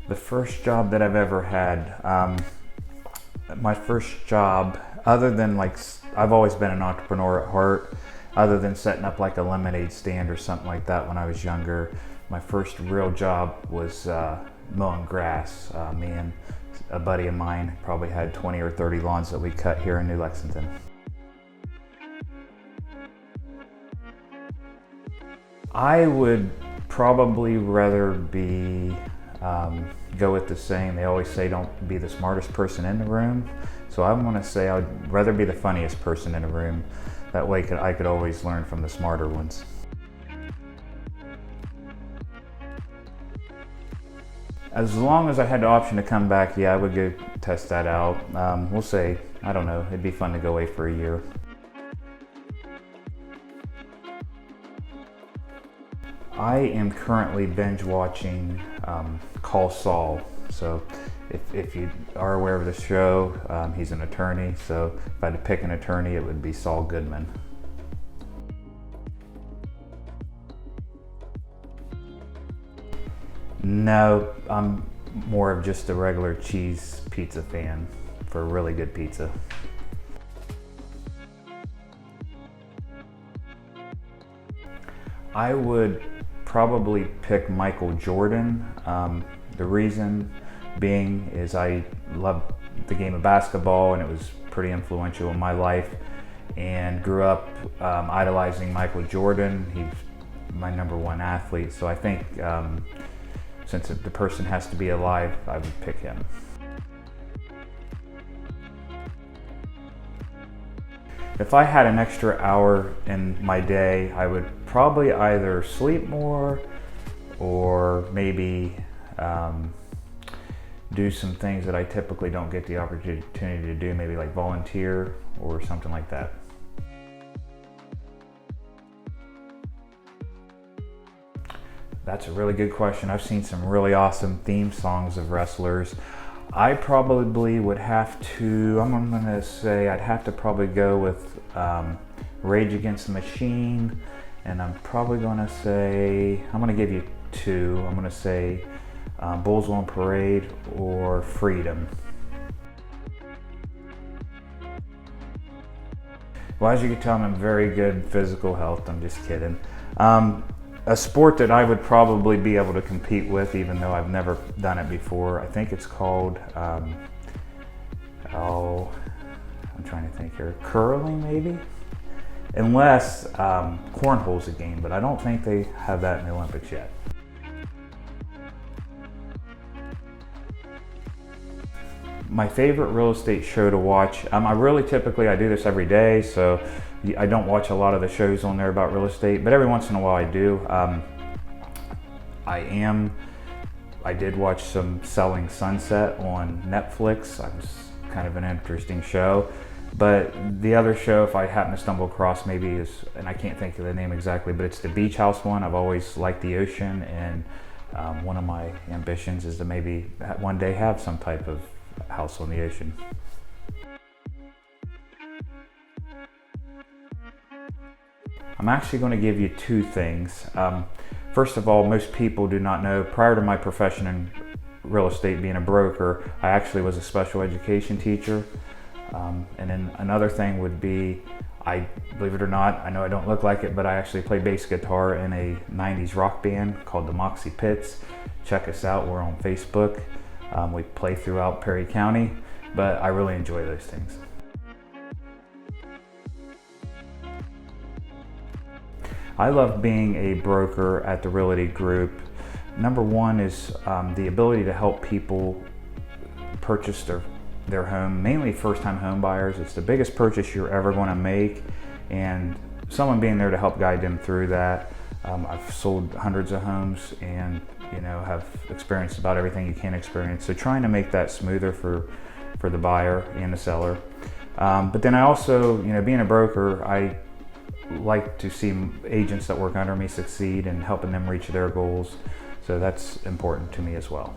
The first job that I've ever had, my first job, other than like, I've always been an entrepreneur at heart, other than setting up like a lemonade stand or something like that when I was younger. My first real job was mowing grass. Me and a buddy of mine probably had 20 or 30 lawns that we cut here in New Lexington. I would probably rather be, go with the saying, they always say don't be the smartest person in the room. So I'm gonna say I'd rather be the funniest person in the room. That way I could always learn from the smarter ones. As long as I had the option to come back, yeah, I would go test that out. We'll say, I don't know, it'd be fun to go away for a year. I am currently binge watching Call Saul. So if you are aware of the show, he's an attorney. So if I had to pick an attorney, it would be Saul Goodman. No, I'm more of just a regular cheese pizza fan for really good pizza. I would probably pick Michael Jordan. The reason being is I love the game of basketball and it was pretty influential in my life, and grew up idolizing Michael Jordan. He's my #1 athlete, so I think since the person has to be alive, I would pick him. If I had an extra hour in my day, I would probably either sleep more or maybe do some things that I typically don't get the opportunity to do, maybe like volunteer or something like that. That's a really good question. I've seen some really awesome theme songs of wrestlers. I probably would have to, I'm gonna say I'd have to probably go with Rage Against the Machine, and I'm probably gonna say, I'm gonna give you two. I'm gonna say Bulls on Parade or Freedom. Well, as you can tell, I'm in very good physical health. I'm just kidding. A sport that I would probably be able to compete with, even though I've never done it before, I think it's called, I'm trying to think here, curling maybe? Unless cornhole's a game, but I don't think they have that in the Olympics yet. My favorite real estate show to watch, I really typically, I do this every day, so I don't watch a lot of the shows on there about real estate, but every once in a while I do. I did watch some Selling Sunset on Netflix. It's kind of an interesting show. But the other show, if I happen to stumble across, maybe is, and I can't think of the name exactly, but it's the beach house one. I've always liked the ocean, and one of my ambitions is to maybe one day have some type of house on the ocean. I'm actually going to give you two things. First of all, most people do not know, prior to my profession in real estate, being a broker, I actually was a special education teacher. And then another thing would be, believe it or not, I know I don't look like it, but I actually play bass guitar in a 90s rock band called the Moxie Pitz. Check us out, we're on Facebook. We play throughout Perry County, but I really enjoy those things. I love being a broker at the Realty group. Number one is the ability to help people purchase their home, mainly first-time home buyers. It's the biggest purchase you're ever going to make, and someone being there to help guide them through that. I've sold hundreds of homes and have experienced about everything you can experience. So trying to make that smoother for the buyer and the seller. But then I also, being a broker, I like to see agents that work under me succeed and helping them reach their goals. So that's important to me as well.